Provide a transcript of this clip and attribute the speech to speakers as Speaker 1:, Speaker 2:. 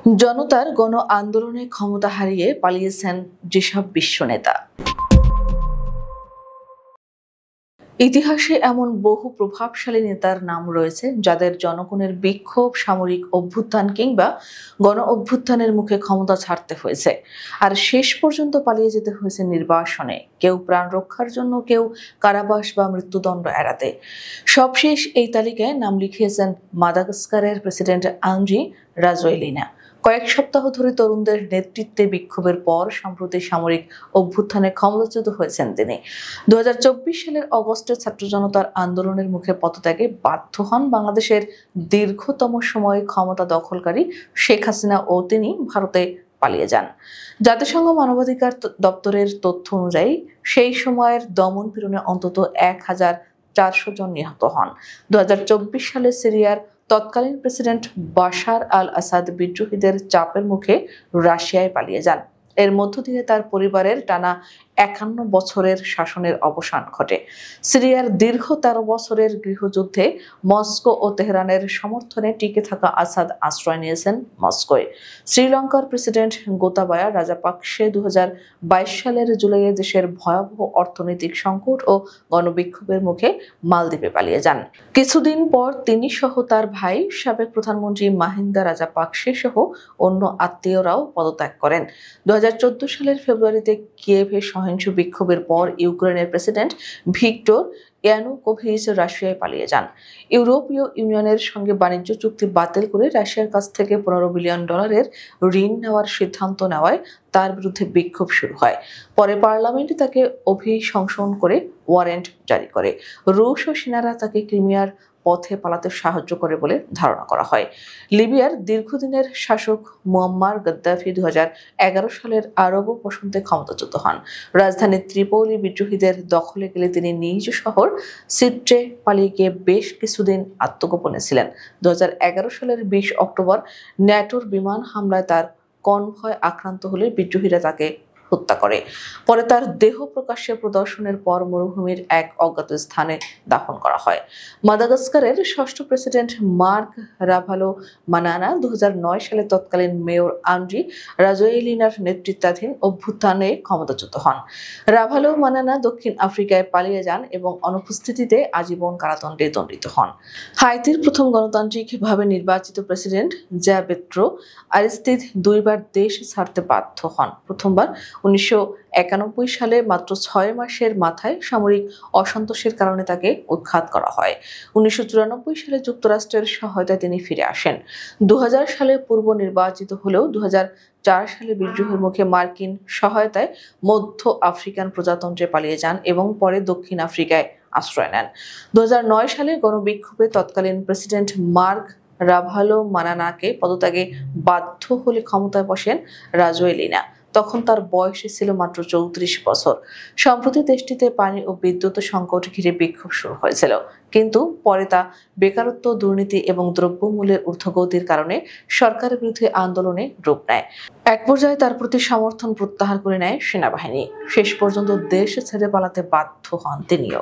Speaker 1: জনতার গণ আন্দোলনে ক্ষমতা হারিয়ে পালিয়েছেন যেসব বিশ্ব নেতা। ইতিহাসে এমন বহু প্রভাবশালী নেতার নাম রয়েছে যাদের জনগণের বিক্ষোভ, সামরিক অভ্যুত্থান কিংবা গণ অভ্যুত্থানের মুখে ক্ষমতা ছাড়তে হয়েছে, আর শেষ পর্যন্ত পালিয়ে যেতে হয়েছে নির্বাসনে, কেউ প্রাণ রক্ষার জন্য, কেউ কারাবাস বা মৃত্যুদণ্ড এড়াতে। সবশেষ এই তালিকায় নাম লিখিয়েছেন মাদাগাস্কারের প্রেসিডেন্ট আন্দ্রি রাজোয়েলিনা। কয়েক সপ্তাহ ধরে তরুণদের নেতৃত্বে বিক্ষোভের পর সম্প্রতি সামরিক অভ্যুত্থানে ক্ষমতাচ্যুত হয়েছেন তিনি। 2024 সালের অগস্টে ছাত্র জনতার আন্দোলনের মুখে পদত্যাগে বাধ্য হন বাংলাদেশের দীর্ঘতম সময় ক্ষমতা দখলকারী শেখ হাসিনা ও তিনি ভারতে পালিয়ে যান। জাতিসংঘ মানবাধিকার দপ্তরের তথ্য অনুযায়ী সেই সময়ের দমন পীড়নে অন্তত 1400 জন নিহত হন। 2024 সালে সিরিয়ার তৎকালীন প্রেসিডেন্ট বাশার আল আসাদ বিদ্রোহীদের চাপের মুখে রাশিয়ায় পালিয়ে যান। এর মধ্য দিয়ে তার পরিবারের টানা 51 বছরের শাসনের অবসান ঘটে। সিরিয়ার দীর্ঘ 13 বছরের গৃহযুদ্ধে মস্কো ও তেহরানের সমর্থনে টিকে থাকা আসাদ আশ্রয় নিয়েছেন মস্কোয়। শ্রীলঙ্কার প্রেসিডেন্ট গোতাবায়া রাজাপাকসে 2022 সালের জুলাইয়ে দেশের ভয়াবহ অর্থনৈতিক সংকট ও গণবিক্ষোভের মুখে মালদ্বীপে পালিয়ে যান। কিছুদিন পর তিনি সহ তার ভাই, সাবেক প্রধানমন্ত্রী মাহিন্দা রাজাপাকসে সহ অন্য আত্মীয়রাও পদত্যাগ করেন। 2014 সালের ফেব্রুয়ারিতে কিয়েভে সহিংস বিক্ষোভের পর ইউক্রেনের প্রেসিডেন্ট ভিক্টর ইয়ানুকোভিচ রাশিয়ায় পালিয়ে যান। ইউরোপীয় ইউনিয়নের সঙ্গে বাণিজ্য চুক্তি বাতিল করে রাশিয়ার কাছ থেকে $15 বিলিয়ন ঋণ নেওয়ার সিদ্ধান্ত নেওয়ায় তার বিরুদ্ধে বিক্ষোভ শুরু হয়। পরে পার্লামেন্ট তাকে অভিশংসন করে ওয়ারেন্ট জারি করে। রুশ ও সেনারা তাকে ক্রিমিয়ার পথে পালাতে সাহায্য করে বলে ধারণা করা হয়। লিবিয়ার দীর্ঘদিনের শাসক মুয়াম্মার গাদ্দাফি 2011 সালের আরব বসন্তে ক্ষমতাচ্যুত হন। রাজধানী ত্রিপোলি বিদ্রোহীদের দখলে গেলে তিনি নিজ শহর সিট্রে পালিয়ে গিয়ে বেশ কিছুদিন আত্মগোপনে ছিলেন। 2011 সালের 20 অক্টোবর ন্যাটোর বিমান হামলায় তার কনভয় আক্রান্ত হলে বিদ্রোহীরা তাকে হত্যা করে। পরে তার দেহ প্রকাশ্যে প্রদর্শনের পর মরুভূমির এক অজ্ঞাত স্থানে দাফন করা হয়। মাদাগাস্কারের ষষ্ঠ প্রেসিডেন্ট মার্ক রাভালো মানানা 2009 সালে তৎকালীন মেয়র আন্দ্রি রাজোয়েলিনার নেতৃত্বাধীন অভ্যুত্থানে ক্ষমতাচ্যুত হন। রাভালো মানানা দক্ষিণ আফ্রিকায় পালিয়ে যান এবং অনুপস্থিতিতে আজীবন কারাদণ্ডে দণ্ডিত হন। হাইতির প্রথম গণতান্ত্রিকভাবে নির্বাচিত প্রেসিডেন্ট জাবেত্রো আরিস্তিদ দুইবার দেশ ছাড়তে বাধ্য হন। প্রথমবার 1991 সালে মাত্র 6 মাসের মাথায় সামরিক অসন্তোষের কারণে তাকে উৎখাত করা হয়। 1994 সালে যুক্তরাষ্ট্রের সহায়তায় তিনি ফিরে আসেন। 2000 সালে পূর্ব নির্বাচিত হলেও 2004 সালে বিদ্রোহের মুখে মার্কিন সহায়তায় মধ্য আফ্রিকান প্রজাতন্ত্রে পালিয়ে যান এবং পরে দক্ষিণ আফ্রিকায় আশ্রয় নেন। 2009 সালে গণবিক্ষোভে তৎকালীন প্রেসিডেন্ট মার্ক রাভালো মানানাকে পদত্যাগে বাধ্য হলে ক্ষমতায় বসেন রাজোয়েলিনা। তখন তার বয়স ছিল মাত্র 34 বছর। সম্প্রতি দেশটিতে পানি ও বিদ্যুৎ সংকট ঘিরে বিক্ষোভ শুরু হয়েছিল, কিন্তু পরে তা বেকারত্ব, দুর্নীতি এবং দ্রব্যমূল্যের ঊর্ধ্বগতির কারণে সরকারের বিরুদ্ধে আন্দোলনে রূপ নেয়। এক পর্যায়ে তার প্রতি সমর্থন প্রত্যাহার করে নেয় সেনাবাহিনী। শেষ পর্যন্ত দেশ ছেড়ে পালাতে বাধ্য হন তিনিও।